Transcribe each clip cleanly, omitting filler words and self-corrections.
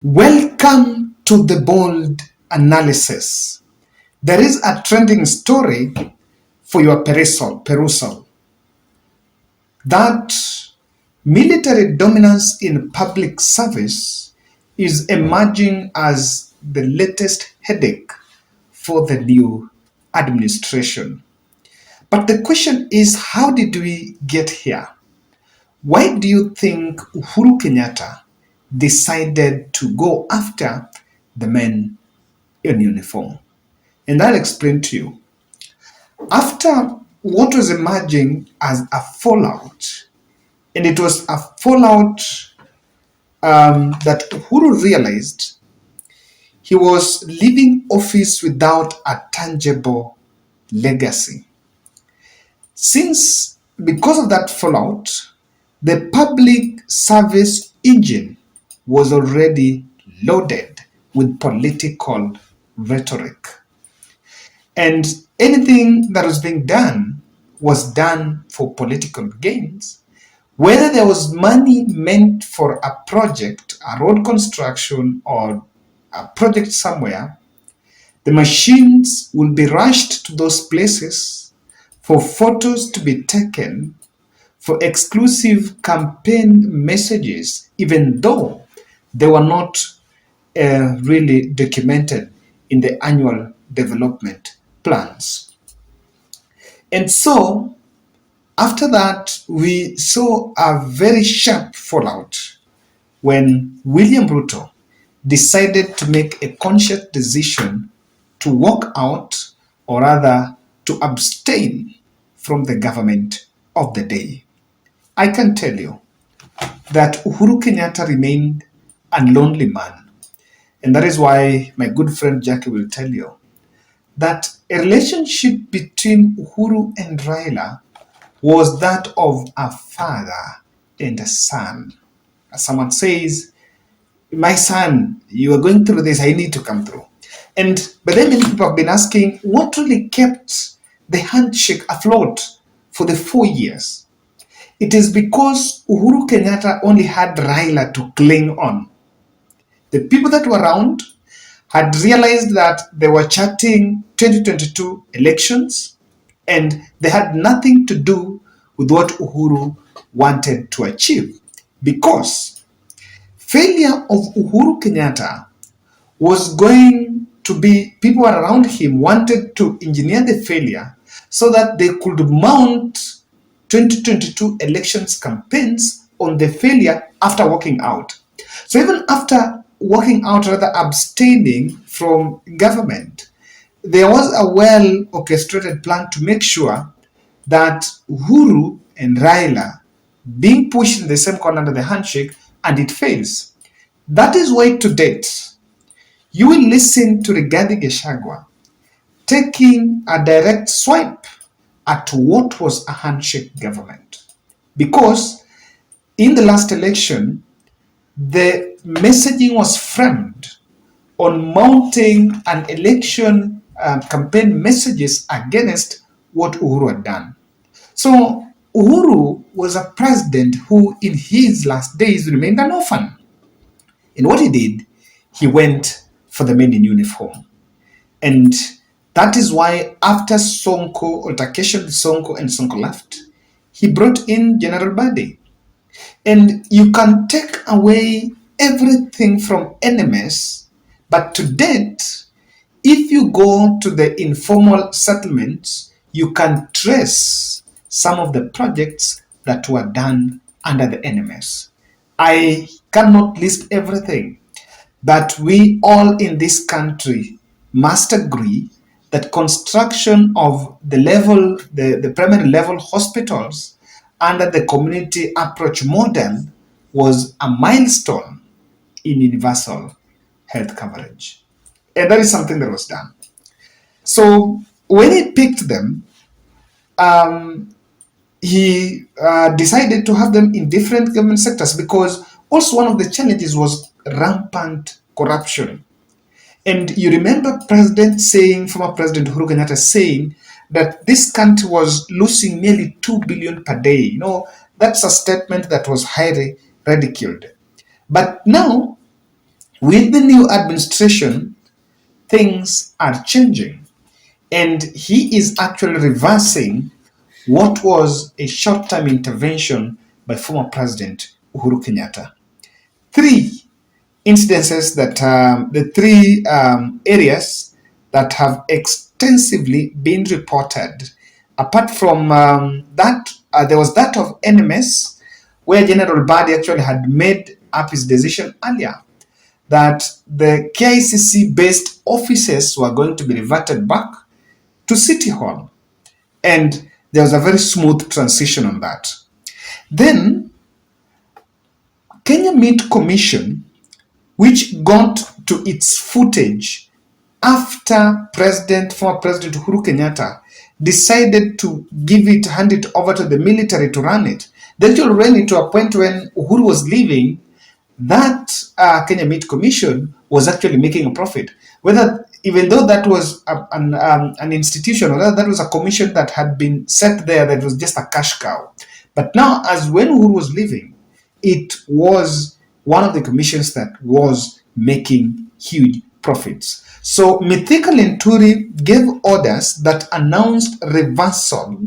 Welcome to the bold analysis. There is a trending story for your perusal that military dominance in public service is emerging as the latest headache for the new administration. But the question is, how did we get here? Why do you think Uhuru Kenyatta decided to go after the men in uniform? And I'll explain to you. After what was emerging as a fallout, and it was a fallout that Uhuru realized he was leaving office without a tangible legacy. Because of that fallout, the public service engine was already loaded with political rhetoric. And anything that was being done was done for political gains. Whether there was money meant for a project, a road construction, or a project somewhere, the machines will be rushed to those places for photos to be taken, for exclusive campaign messages, even though they were not really documented in the annual development plans. And so, after that, we saw a very sharp fallout when William Ruto decided to make a conscious decision to walk out, or rather to abstain from the government of the day. I can tell you that Uhuru Kenyatta remained a lonely man. And that is why my good friend Jackie will tell you that a relationship between Uhuru and Raila was that of a father and a son. As someone says, my son, you are going through this, I need to come through. But then many people have been asking, what really kept the handshake afloat for the 4 years? It is because Uhuru Kenyatta only had Raila to cling on. The people that were around had realized that they were chatting 2022 elections and they had nothing to do with what Uhuru wanted to achieve, because failure of Uhuru Kenyatta was going to be, people around him wanted to engineer the failure so that they could mount 2022 elections campaigns on the failure after walking out. So even after walking out, rather abstaining from government, there was a well orchestrated plan to make sure that Uhuru and Raila being pushed in the same corner under the handshake, and it fails. That is why to date, you will listen to Rigathi Gachagua taking a direct swipe at what was a handshake government. Because in the last election, the messaging was framed on mounting an election campaign messages against what Uhuru had done. So Uhuru was a president who in his last days remained an orphan. And what he did, he went for the men in uniform. And that is why after Sonko, altercation with Sonko and Sonko left, he brought in General Bade. And you can take away everything from NMS, but to date, if you go to the informal settlements, you can trace some of the projects that were done under the NMS. I cannot list everything, but we all in this country must agree that construction of the primary level hospitals under the community approach model was a milestone in universal health coverage. And that is something that was done. So when he picked them, he decided to have them in different government sectors, because also one of the challenges was rampant corruption. And you remember former President Uhuru Kenyatta saying that this country was losing nearly 2 billion per day. You know, that's a statement that was highly ridiculed. But now With the new administration, things are changing, and he is actually reversing what was a short-term intervention by former President Uhuru Kenyatta. Three incidences that the three areas that have extensively been reported. Apart from that, there was that of NMS, where General Badi actually had made up his decision earlier that the KICC based offices were going to be reverted back to City Hall. And there was a very smooth transition on that. Then, Kenya Meat Commission, which got to its footage after former President Uhuru Kenyatta decided to hand it over to the military to run it. They actually ran it to a point when Uhuru was leaving, that Kenya Meat Commission was actually making a profit. Even though that was an institution, or that was a commission that had been set there, that was just a cash cow. But now, as when Uhuru was leaving, it was one of the commissions that was making huge profits. So Mithika Linturi gave orders that announced reversal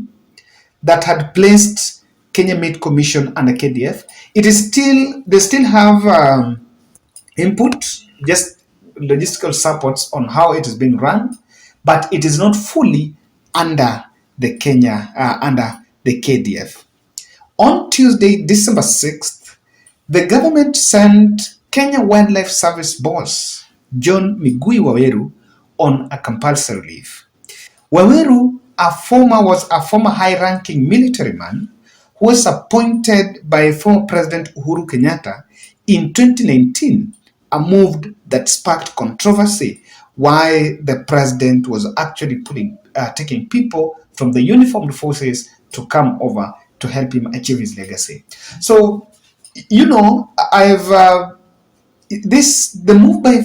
that had placed Kenya Meat Commission under KDF. They still have input, just logistical supports on how it is being run, but it is not fully under the KDF. On Tuesday, December 6th, the government sent Kenya Wildlife Service boss John Migui Waweru on a compulsory leave. Waweru was a former high-ranking military man who was appointed by former President Uhuru Kenyatta in 2019, a move that sparked controversy, why the president was actually taking people from the uniformed forces to come over to help him achieve his legacy. So, the move by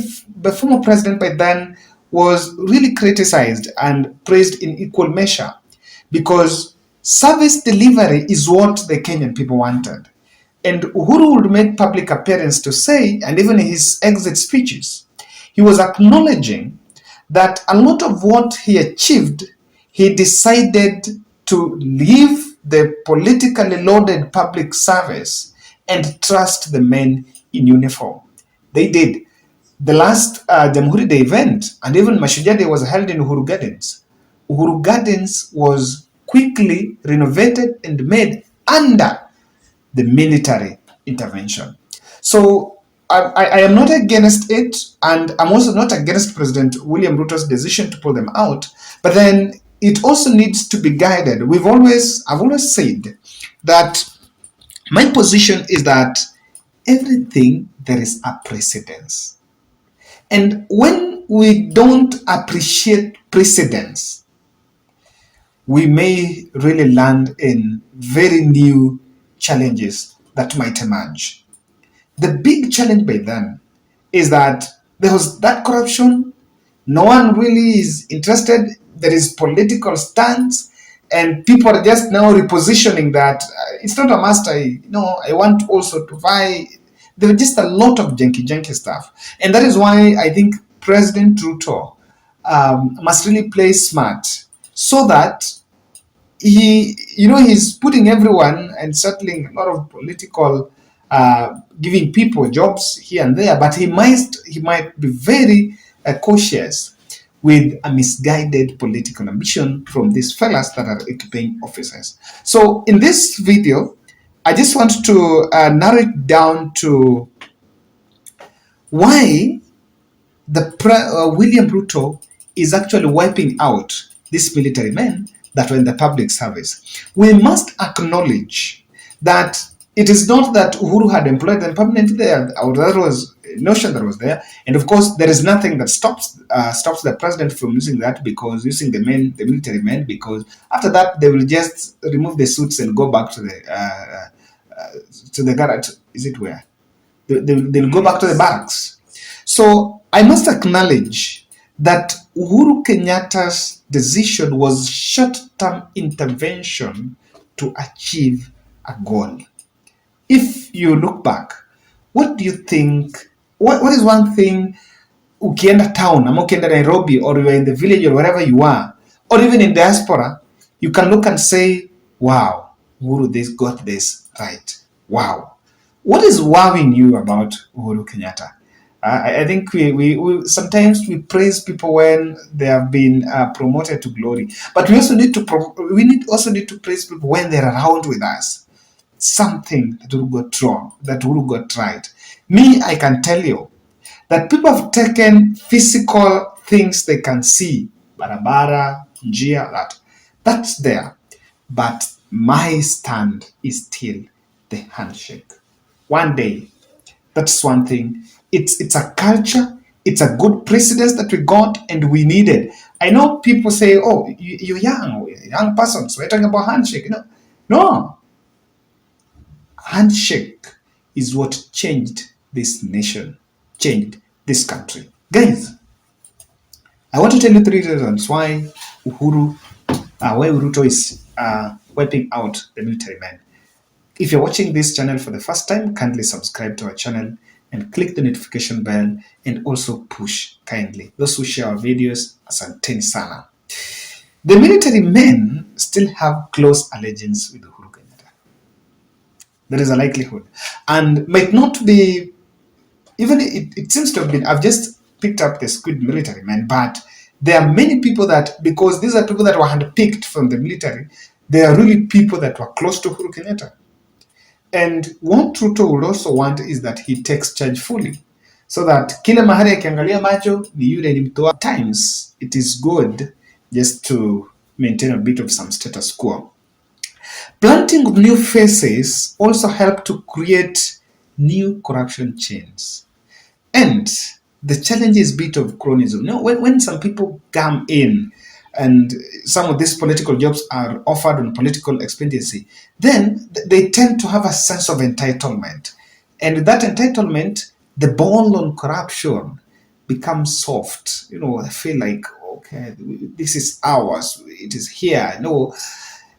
former president by then was really criticized and praised in equal measure, because service delivery is what the Kenyan people wanted. And Uhuru would make public appearance to say, and even in his exit speeches, he was acknowledging that a lot of what he achieved, he decided to leave the politically loaded public service and trust the men in uniform. They did. The last Jamhuri Day event, and even Mashujaa Day, was held in Uhuru Gardens. Uhuru Gardens was quickly renovated and made under the military intervention. So I am not against it, and I'm also not against President William Ruto's decision to pull them out, but then it also needs to be guided. I've always said that my position is that everything there is a precedence. And when we don't appreciate precedence, we may really land in very new challenges that might emerge. The big challenge by then is that there was that corruption. No one really is interested. There is political stance, and people are just now repositioning that it's not a must. I want also to buy. There is just a lot of janky stuff, and that is why I think President Ruto must really play smart, so that he's putting everyone and settling a lot of political, giving people jobs here and there, but he might be very cautious with a misguided political ambition from these fellas that are occupying offices. So in this video, I just want to narrow it down to why William Ruto is actually wiping out these military men that were in the public service. We must acknowledge that it is not that Uhuru had employed them permanently there, or that was a notion that was there. And of course, there is nothing that stops the president from using the military men, because after that they will just remove the suits and go back to the garage. Is it where? They'll go back to the barracks. So I must acknowledge that Uhuru Kenyatta's decision was short-term intervention to achieve a goal. If you look back, what do you think what is one thing ukienda town ama ukienda Nairobi, or you are in the village or wherever you are, or even in diaspora, you can look and say, wow, Uhuru this got this right. Wow. What is wowing you about Uhuru Kenyatta? I think we sometimes we praise people when they have been promoted to glory, but we also need to also need to praise people when they're around with us. Something that Uhuru got wrong, that Uhuru got right. Me, I can tell you that people have taken physical things they can see, barabara, njia, that's there. But my stand is still the handshake. One day, that's one thing. It's a culture. It's a good precedence that we got and we needed. I know people say, "Oh, you're young persons. We're talking about handshake." No. Handshake is what changed this nation, changed this country. Guys, I want to tell you three reasons why Ruto is wiping out the military men. If you're watching this channel for the first time, kindly subscribe to our channel and click the notification bell, and also push kindly. Those who share our videos, asanteni sana. The military men still have close allegiance with Uhuru Kenyatta. There is a likelihood, and might not be, even it seems to have been, I've just picked up the squid military men, but there are many people that, because these are people that were handpicked from the military, they are really people that were close to Uhuru Kenyatta. And what Ruto would also want is that he takes charge fully, so that kila mahali akiangalia macho ni yule ni mtu wa times. It is good just to maintain a bit of some status quo. Planting of new faces also help to create new corruption chains. And the challenge is a bit of cronyism. When some people come in and some of these political jobs are offered on political expediency, then they tend to have a sense of entitlement. And with that entitlement, the ball on corruption becomes soft. I feel like, okay, this is ours, it is here.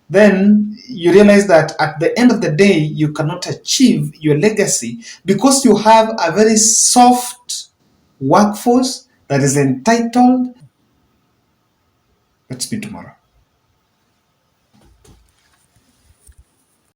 Then you realize that at the end of the day, you cannot achieve your legacy because you have a very soft workforce that is entitled. Let's meet tomorrow.